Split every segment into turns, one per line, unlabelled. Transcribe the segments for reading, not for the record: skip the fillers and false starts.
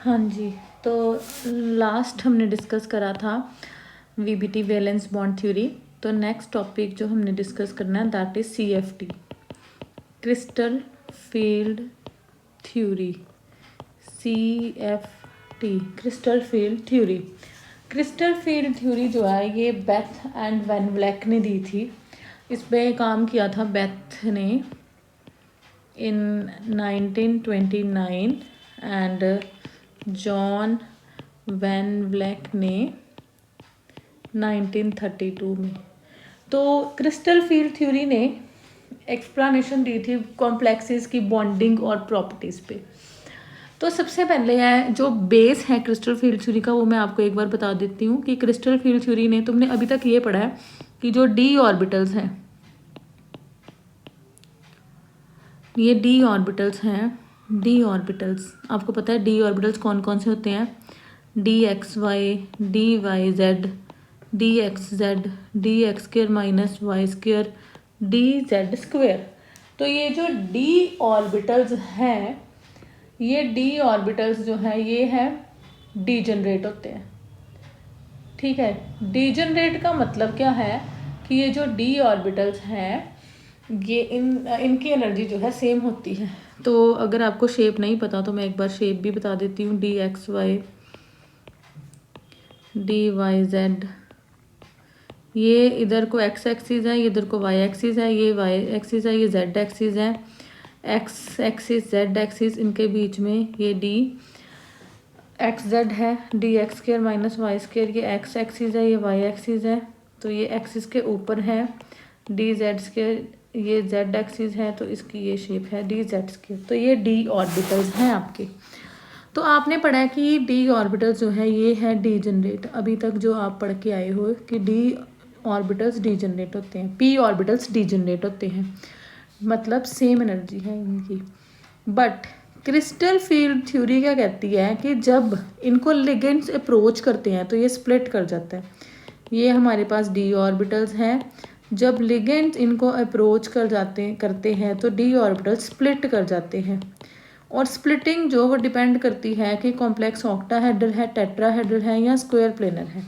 हाँ जी, तो लास्ट हमने डिस्कस करा था वीबीटी वैलेंस बॉन्ड थ्योरी। तो नेक्स्ट टॉपिक जो हमने डिस्कस करना है that is CFT, crystal field theory. CFT, crystal field theory. Crystal field theory जो है ये बेथ एंड वैन व्लैक ने दी थी। इस पे काम किया था बेथ ने in 1929 and John van Vleck ने 1932 में। तो क्रिस्टल फील्ड थ्योरी ने एक्सप्लेनेशन दी थी कॉम्प्लेक्सेस की बॉन्डिंग और प्रॉपर्टीज़ पे। तो सबसे पहले है जो बेस है क्रिस्टल फील्ड थ्योरी का, वो मैं आपको एक बार बता देती हूँ कि क्रिस्टल फील्ड थ्योरी ने, तुमने अभी तक ये पढ़ा है कि जो डी ऑर्बिटल्स हैं, ये डी ऑर्बिटल्स हैं। डी ऑर्बिटल्स आपको पता है डी ऑर्बिटल्स कौन कौन से होते हैं? D X Y, D Y Z, D X Z, D X square minus Y square, D Z square. तो ये जो डी ऑर्बिटल्स हैं, ये डी ऑर्बिटल्स जो है ये है डीजनरेट होते हैं। ठीक है, डीजनरेट का मतलब क्या है कि ये जो डी ऑर्बिटल्स हैं ये इनकी एनर्जी जो है सेम होती है। तो अगर आपको शेप नहीं पता तो मैं एक बार शेप भी बता देती हूँ। D X Y, D Y Z, ये इधर को एक्स एक्सिस है, ये इधर को वाई एक्सिस है, ये वाई एक्सिस है, ये जेड एक्सिस है। एक्स एक्सिस जेड एक्सिस, इनके बीच में ये डी एक्स जेड है, D X square minus Y square, ये एक्स एक्सिस है, ये वाई एक्सिस है। तो ये एक्सिस के ऊपर है डी जेड स्क्वेयर, ये जेड एक्सिस है, तो इसकी ये शेप है डी जेड स्क्वेयर। तो ये डी ऑर्बिटल्स हैं आपके। तो आपने पढ़ा है कि डी ऑर्बिटल्स जो है ये है डी जनरेट। अभी तक जो आप पढ़ के आए हो कि डी ऑर्बिटल्स डी जनरेट होते हैं, पी ऑर्बिटल्स डी जनरेट होते हैं, मतलब सेम एनर्जी है इनकी। बट क्रिस्टल फील्ड थ्योरी क्या कहती है कि जब इनको लिगेंड्स अप्रोच करते हैं तो ये स्प्लिट कर जाता है। ये हमारे पास डी ऑर्बिटल्स हैं, जब लिगेंड्स इनको अप्रोच करते हैं तो डी ऑर्बिटल स्प्लिट कर जाते हैं। और स्प्लिटिंग जो वो डिपेंड करती है कि कॉम्प्लेक्स ऑक्टाहेड्रल है, टेट्राहेड्रल है या स्क्वायर प्लेनर है।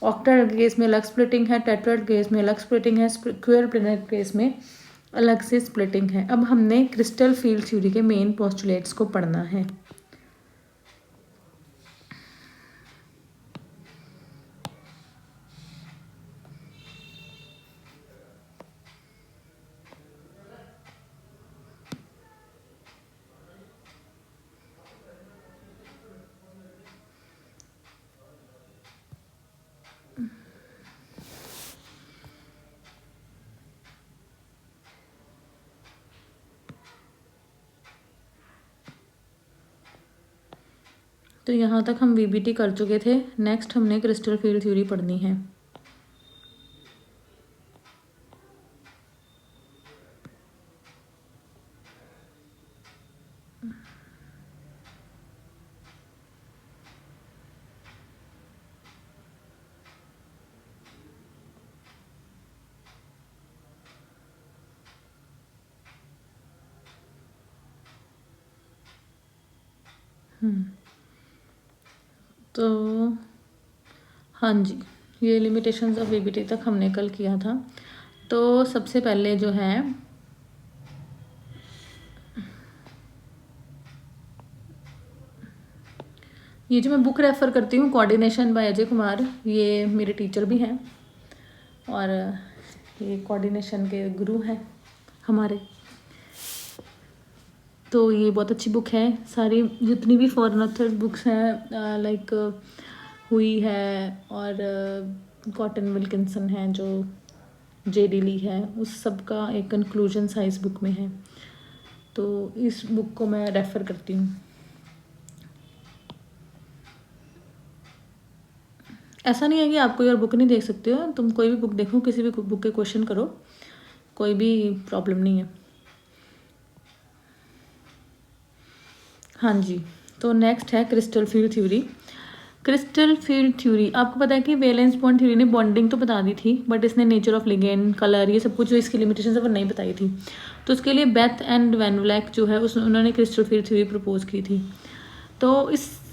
ऑक्टाहेड्रल केस में अलग स्प्लिटिंग है, टेट्राहेड्रल केस में अलग स्प्लिटिंग है, स्क्वायर प्लेनर केस में अलग से स्प्लिटिंग है। अब हमने क्रिस्टल फील्ड थ्योरी के मेन पोस्टुलेट्स को पढ़ना है। तो यहाँ तक हम वीबीटी कर चुके थे। नेक्स्ट हमने क्रिस्टल फील्ड थ्योरी पढ़नी है। तो हाँ जी, ये लिमिटेशंस ऑफ वीबीटी तक हमने कल किया था। तो सबसे पहले जो है ये जो मैं बुक रेफ़र करती हूँ कोऑर्डिनेशन बाय अजय कुमार, ये मेरे टीचर भी हैं और ये कोऑर्डिनेशन के गुरु हैं हमारे। तो ये बहुत अच्छी बुक है। सारी जितनी भी फॉरेन ऑथर बुक्स हैं लाइक हुई है और कॉटन विल्किंसन है, जो जे.डी. ली है, उस सब का एक कंक्लूजन सा इस बुक में है। तो इस बुक को मैं रेफ़र करती हूँ। ऐसा नहीं है कि आप कोई और बुक नहीं देख सकते हो, तुम कोई भी बुक देखो, किसी भी बुक के क्वेश्चन करो, कोई भी प्रॉब्लम नहीं है। हाँ जी, तो नेक्स्ट है crystal field theory. Crystal field theory आपको पता है कि वैलेंस बॉन्ड थ्योरी ने बॉन्डिंग तो बता दी थी, बट इसने नेचर ऑफ लिगेंड, कलर, ये सब कुछ जो इसकी लिमिटेशन है वो नहीं बताई थी। तो उसके लिए बेथ एंड वैन व्लैक जो है उन्होंने क्रिस्टल फील्ड थ्योरी प्रपोज की थी। तो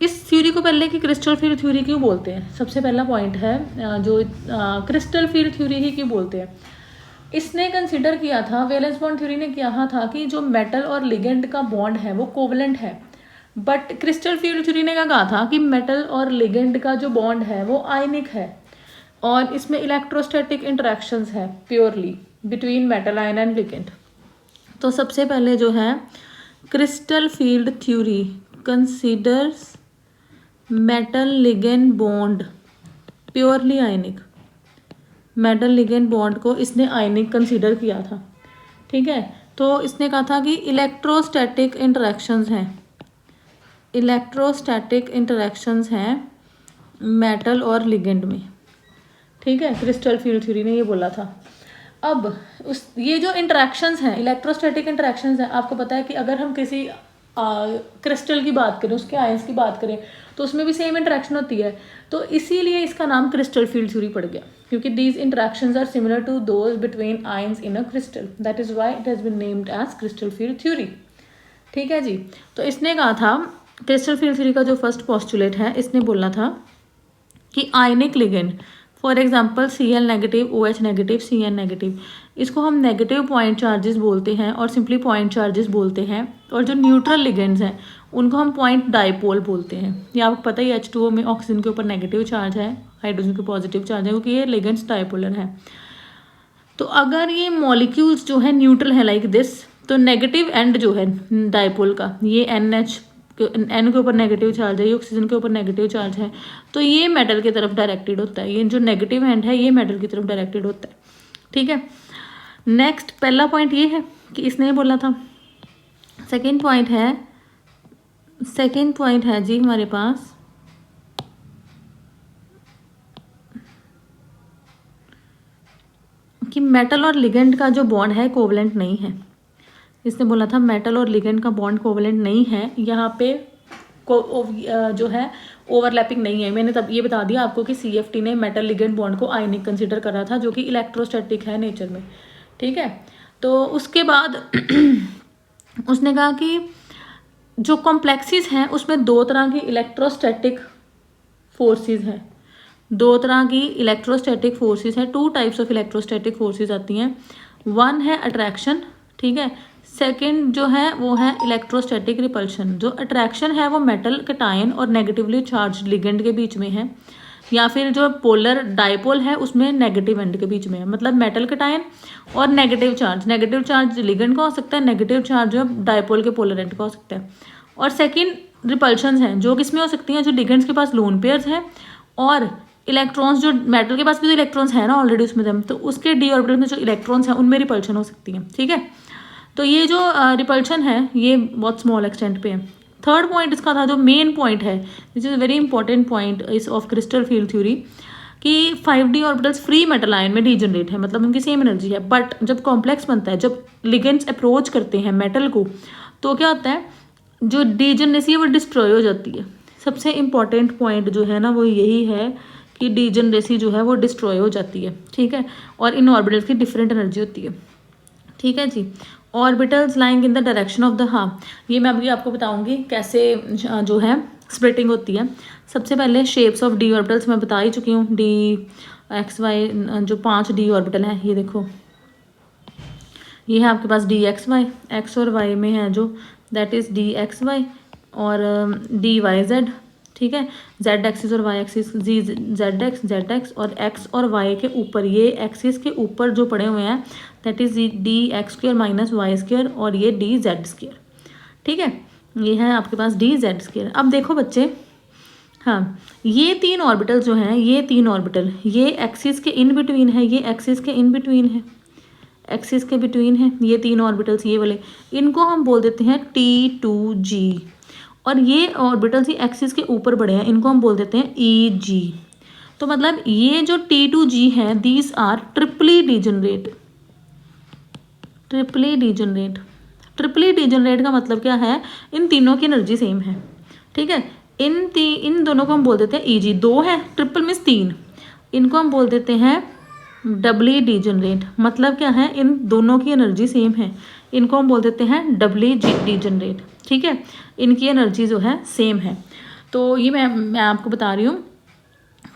इस थ्योरी को पहले कि क्रिस्टल फील्ड थ्योरी क्यों बोलते हैं, सबसे पहला पॉइंट है जो क्रिस्टल फील्ड थ्योरी ही क्यों बोलते हैं। इसने कंसिडर किया था, वैलेंस बॉन्ड थ्योरी ने किया था कि जो मेटल और लिगेंड का बॉन्ड है वो कोवलेंट है, बट क्रिस्टल फील्ड थ्योरी ने क्या कहा था कि मेटल और लिगेंड का जो बॉन्ड है वो आयनिक है और इसमें इलेक्ट्रोस्टैटिक इंटरेक्शंस है purely between metal ion and ligand. तो सबसे पहले जो है crystal field theory considers metal ligand bond purely ionic, metal ligand bond को इसने आयनिक कंसीडर किया था, ठीक है। तो इसने कहा था कि इलेक्ट्रोस्टैटिक इंटरेक्शंस हैं, इलेक्ट्रोस्टैटिक इंटरेक्शंस हैं मेटल और लिगेंड में, ठीक है। क्रिस्टल फील्ड थ्योरी ने ये बोला था। अब ये जो इंटरेक्शंस हैं, इलेक्ट्रोस्टैटिक इंटरेक्शंस हैं, आपको पता है कि अगर हम किसी क्रिस्टल की बात करें, उसके आयंस की बात करें, तो उसमें भी सेम इंटरेक्शन होती है। तो इसीलिए इसका नाम क्रिस्टल फील्ड थ्योरी पड़ गया, क्योंकि these interactions are similar to those between ions in a crystal, that is why it has been named as crystal field theory, ठीक है जी। तो इसने कहा था, क्रिस्टल फील्ड थ्योरी का जो फर्स्ट पोस्टुलेट है, इसने बोला था कि ionic ligand, for example Cl negative, OH negative, Cn negative, इसको हम नेगेटिव पॉइंट चार्जेस बोलते हैं और सिंपली पॉइंट चार्जेस बोलते हैं। और जो न्यूट्रल लिगेंड्स हैं उनको हम पॉइंट डाइपोल बोलते हैं। ये आपको पता ही H2O में ऑक्सीजन के ऊपर नेगेटिव चार्ज है, हाइड्रोजन के पॉजिटिव चार्ज है, क्योंकि ये लिगेंड्स डाइपोलर है। तो अगर ये मॉलिक्यूल्स जो है न्यूट्रल है लाइक दिस, तो नेगेटिव एंड जो है डाइपोल का, ये NH, N के ऊपर नेगेटिव चार्ज है, ये ऑक्सीजन के ऊपर नेगेटिव चार्ज है, तो ये मेटल की तरफ डायरेक्टेड होता है। ये जो नेगेटिव एंड है ये मेटल की तरफ डायरेक्टेड होता है, ठीक है। नेक्स्ट पहला पॉइंट ये है कि इसने बोला था। सेकंड पॉइंट है जी हमारे पास कि मेटल और लिगेंड का जो बॉन्ड है कोवलेंट नहीं है। इसने बोला था मेटल और लिगेंड का बॉन्ड कोवलेंट नहीं है, यहाँ पे जो है ओवरलैपिंग नहीं है। मैंने तब ये बता दिया आपको कि CFT ने मेटल लिगेंड बॉन्ड को आयनिक कंसिडर करा था, जो कि इलेक्ट्रोस्टैटिक है नेचर में, ठीक है। तो उसके बाद उसने कहा कि जो कॉम्प्लेक्सेस हैं उसमें दो तरह की इलेक्ट्रोस्टैटिक फोर्सेस हैं, दो तरह की इलेक्ट्रोस्टैटिक फोर्सेस हैं, 2 टाइप्स ऑफ इलेक्ट्रोस्टैटिक फोर्सेस आती हैं। वन है अट्रैक्शन, ठीक है। सेकंड जो है वो है इलेक्ट्रोस्टैटिक रिपल्शन। जो अट्रैक्शन है वो मेटल कैटायन और नेगेटिवली चार्ज लिगेंड के बीच में है, या फिर जो पोलर डाइपोल है उसमें नेगेटिव एंड के बीच में है, मतलब मेटल कैटायन और नेगेटिव चार्ज लिगेंड का हो सकता है, नेगेटिव चार्ज जो डाइपोल के पोलर एंड का हो सकता है। और सेकेंड रिपल्शन है जो किसमें हो सकती हैं, जो लिगेंड्स के पास लोन पेयर्स हैं और इलेक्ट्रॉन्स, जो मेटल के पास भी तो इलेक्ट्रॉन्स है ना ऑलरेडी उसमें दम, तो उसके डी ऑर्बिटल में जो इलेक्ट्रॉन्स हैं उनमें रिपल्शन हो सकती है, ठीक है। तो ये जो रिपल्शन है ये बहुत स्मॉल एक्सटेंट पे है। थर्ड पॉइंट इसका था, जो मेन पॉइंट है, this is very important point इस ऑफ क्रिस्टल फील्ड थ्योरी, कि 5d orbitals free metal ion में डीजनरेट है, मतलब उनकी सेम एनर्जी है, बट जब कॉम्प्लेक्स बनता है, जब लिगेंड्स अप्रोच करते हैं मेटल को, तो क्या होता है, जो डीजनरेसी है वो डिस्ट्रॉय हो जाती है। सबसे इंपॉर्टेंट पॉइंट जो है ना वो यही है कि डीजनरेसी जो है वो डिस्ट्रॉय हो जाती है, ठीक है। और इन ऑर्बिटल्स की डिफरेंट एनर्जी होती है, ठीक है जी। Orbitals lying in the direction of the, हाँ ये मैं अभी आपको बताऊंगी कैसे जो है स्प्लिटिंग होती है। सबसे पहले शेप्स ऑफ डी ऑर्बिटल्स मैं बता ही चुकी हूँ। DXY जो 5 डी ऑर्बिटल हैं, ये देखो, ये है आपके पास DXY, एक्स और वाई में है जो, दैट इज DXY, और DYZ, ठीक है। Z एक्सिस और Y एक्सिस, ZX और X और Y के ऊपर, ये एक्सिस के ऊपर जो पड़े हुए हैं, that is DX² minus Y², और ये DZ², ठीक है। ये है आपके पास DZ²। अब देखो बच्चे, हाँ ये 3 ऑर्बिटल जो हैं, ये 3 ऑर्बिटल, ये एक्सिस के इन बिटवीन है, ये एक्सिस के इन बिटवीन है, एक्सिस के बिटवीन है ये 3 ऑर्बिटल्स, ये वाले, इनको हम बोल देते हैं T2G। और ये ऑर्बिटल्स ही एक्सिस के ऊपर बढ़े हैं, इनको हम बोल देते हैं EG। तो मतलब ये जो T2G है, दीज आर ट्रिपली डीजनरेट। ट्रिपली डीजनरेट का मतलब क्या है, इन तीनों की एनर्जी सेम है, ठीक है। इन दोनों को हम बोल देते हैं EG। 2 है, ट्रिपल मीन्स 3, इनको हम बोल देते हैं डबली डीजनरेट। मतलब क्या है, इन दोनों की एनर्जी सेम है, इनको हम बोल देते हैं डबली डीजनरेट, ठीक है। इनकी एनर्जी जो है सेम है। तो ये मैं आपको बता रही हूँ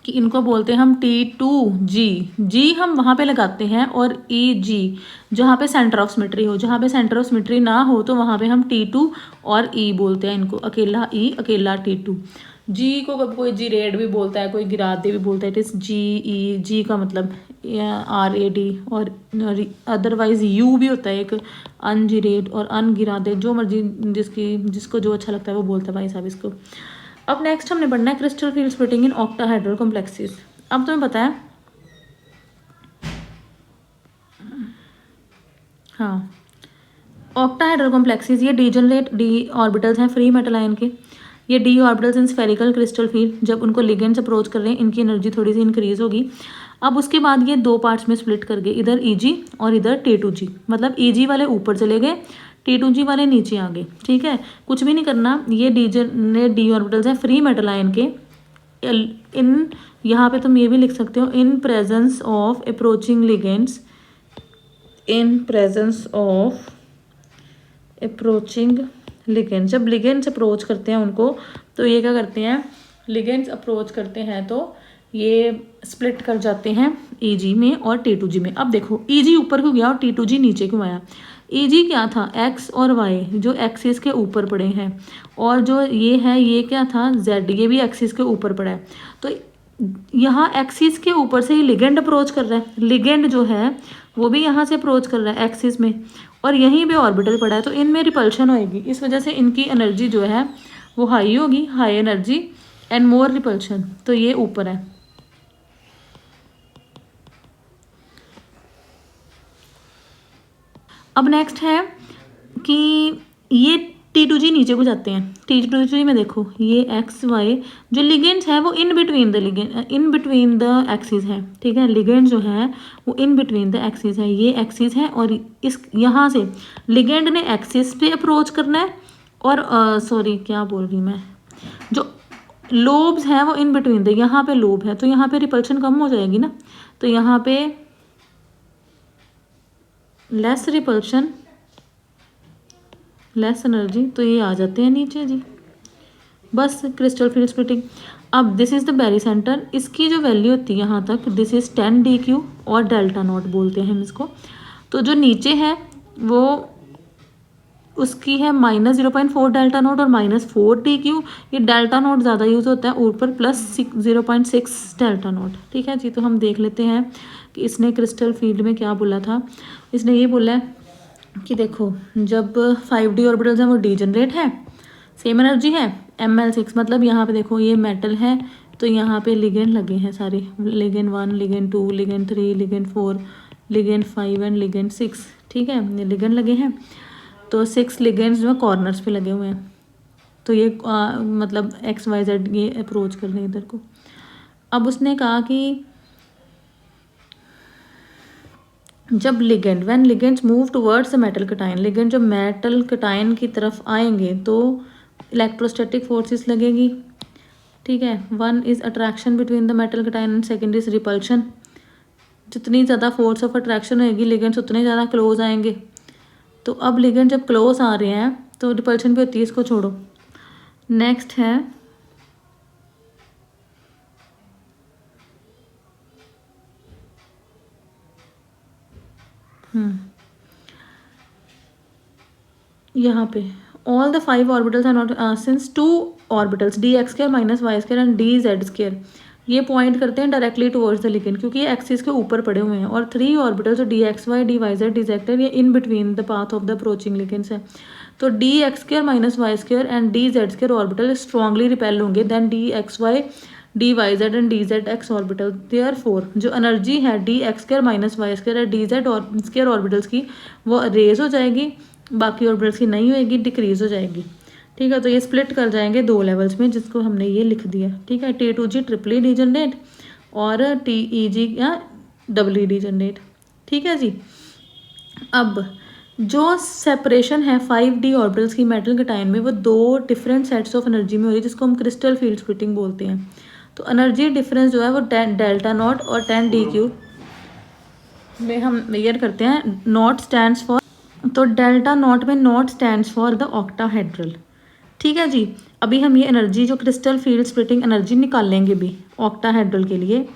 कि इनको बोलते हैं हम T2G। जी हम वहाँ पे लगाते हैं, और EG जहाँ पे सेंटर ऑफ सिमेट्री हो, जहाँ पे सेंटर ऑफ सिमेट्री ना हो तो वहाँ पे हम T2 और E बोलते हैं इनको, अकेला E अकेला T2। जी को कब कोई जी रेड भी बोलता है, कोई गिरादे भी बोलता है। इट इज़ GE, जी का मतलब RAD, और अदरवाइज यू भी होता है एक, अनजिरेड और अनगिरादे, जो मर्जी जिसको जो अच्छा लगता है वो बोलता है भाई साहब इसको। अब नेक्स्ट हमने पढ़ना है crystal field splitting in octahedral complexes. अब तुम्हें पता है, हाँ, ऑक्टाहेड्रल कॉम्प्लेक्सेस ये डीजनरेट डी ऑर्बिटल्स हैं फ्री मेटल आयन के। ये D orbitals in spherical crystal field, जब उनको लिगेंड्स अप्रोच कर रहे हैं इनकी एनर्जी थोड़ी सी इंक्रीज होगी। अब उसके बाद ये दो पार्ट्स में स्प्लिट कर गए, इधर EG और इधर T2G। मतलब EG वाले ऊपर चले गए, T2G वाले नीचे आ गए। ठीक है, कुछ भी नहीं करना। ये डी ऑर्बिटल्स हैं फ्री मेटल आयन के। इन यहाँ पे तुम ये भी लिख सकते हो, in presence of approaching ligands, in presence of approaching ligands. जब लिगेंड्स अप्रोच करते हैं उनको, तो ये क्या करते हैं, लिगेंड्स अप्रोच करते हैं तो ये स्प्लिट कर जाते हैं EG में और T2G में। अब देखो EG ऊपर क्यों गया और T2G नीचे क्यों आया। EG क्या था, X और Y जो एक्सिस के ऊपर पड़े हैं, और जो ये है ये क्या था, Z, ये भी एक्सिस के ऊपर पड़ा है। तो यहाँ एक्सिस के ऊपर से ही लिगेंड अप्रोच कर रहा है, लिगेंड जो है वो भी यहाँ से अप्रोच कर रहा है एक्सिस में, और यहीं पे ऑर्बिटल पड़ा है, तो इनमें रिपल्शन होएगी। इस वजह से इनकी एनर्जी जो है वो हाई होगी, high energy and more repulsion. तो ये ऊपर है। अब नेक्स्ट है कि ये T2G नीचे को जाते हैं। T2G में देखो ये XY जो लिगेंड्स है वो इन बिटवीन द एक्सिस है। ठीक है, लिगेंड जो है वो इन बिटवीन द एक्सिस है, ये एक्सिस है, और इस यहाँ से लिगेंड ने एक्सिस पे अप्रोच करना है, और सॉरी क्या बोल रही मैं, जो लोब्स हैं वो इन बिटवीन द, यहाँ पे लोब है तो यहाँ पे रिपल्शन कम हो जाएगी ना, तो यहाँ पे लेस रिपल्शन लेस एनर्जी, तो ये आ जाते हैं नीचे जी। बस क्रिस्टल फील्ड स्प्लिटिंग। अब this is the barycentre, इसकी जो वैल्यू होती है यहाँ तक, दिस इज 10 dQ और डेल्टा नॉट बोलते हैं हम इसको। तो जो नीचे है वो उसकी है -0.4 डेल्टा नोट और -4 dQ। ये डेल्टा नोट ज़्यादा यूज़ होता है, ऊपर +0.6 डेल्टा नोट। ठीक है जी, तो हम देख लेते हैं कि इसने क्रिस्टल फील्ड में क्या बोला था। इसने ये बोला है कि देखो जब 5D ऑर्बिटल्स हैं वो डीजनरेट है, सेम एनर्जी है, Ml6। मतलब यहाँ पे देखो ये मेटल है, तो यहाँ पे लिगेंड लगे हैं सारे, ligand 1, ligand 2, ligand 3, ligand 4, ligand 5 and ligand 6। ठीक है, ये लिगेंड लगे हैं, तो 6 लिगेंड्स जो कॉर्नर्स पे लगे हुए हैं। तो ये मतलब XYZ ये अप्रोच कर रहे हैं इधर को। अब उसने कहा कि जब ligand when ligands move towards the metal cation, ligand जब मेटल कटायन की तरफ आएंगे तो इलेक्ट्रोस्टैटिक फोर्सेस लगेगी। ठीक है, one is attraction between the metal cation and second is repulsion. जितनी ज़्यादा फोर्स ऑफ अट्रैक्शन होगी लिगेंड्स उतने ज़्यादा क्लोज आएंगे। तो अब लिगेंड जब क्लोज आ रहे हैं तो रिपल्शन भी होती है, इसको छोड़ो। नेक्स्ट है यहाँ पे all the 5 orbitals are not since 2 orbitals DX² -Y² and DZ², ये पॉइंट करते हैं डायरेक्टली टुवर्ड्स द लिगेंड, क्योंकि ये एक्सिस के ऊपर पड़े हुए हैं, और 3 ऑर्बिटल्स जो DXY, DYZ, DZ² ये in between the path of the approaching ligands है। तो DX² -Y² and DZ² orbital strongly repel होंगे then DXY, DYZ and DZX orbital. Therefore जो एनर्जी है DX² -Y² और DZ² ऑर्बिटल्स की वो रेज हो जाएगी, बाकी ऑर्बिटल्स की नहीं होएगी, डिक्रीज हो जाएगी। ठीक है, तो ये स्प्लिट कर जाएंगे 2 लेवल्स में, जिसको हमने ये लिख दिया। ठीक है, T2G ट्रिपली डीजनरेट और TEG या डबली डीजनरेट। ठीक है जी। अब जो सेपरेशन है 5D ऑर्बिटल्स की मेटल कटायन में, वो 2 डिफरेंट सेट्स ऑफ एनर्जी में हो रही है, जिसको हम क्रिस्टल फील्ड स्प्लिटिंग बोलते हैं। तो एनर्जी डिफरेंस जो है वो डेल्टा नॉट और 10 dQ में हम मेजर करते हैं। नॉट स्टैंड्स फॉर, तो डेल्टा नॉट में not stands for the octahedral, ठीक है जी। अभी हम ये एनर्जी जो क्रिस्टल फील्ड स्प्लिटिंग एनर्जी निकाल लेंगे भी ऑक्टाहेड्रल के लिए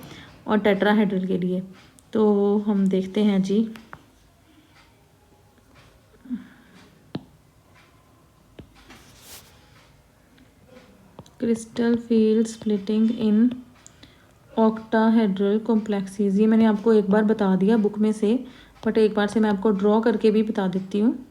और टेट्राहेड्रल के लिए। तो हम देखते हैं जी। Crystal field splitting in octahedral complexes, ये मैंने आपको एक बार बता दिया बुक में से, बट एक बार से मैं आपको ड्रॉ करके भी बता देती हूँ।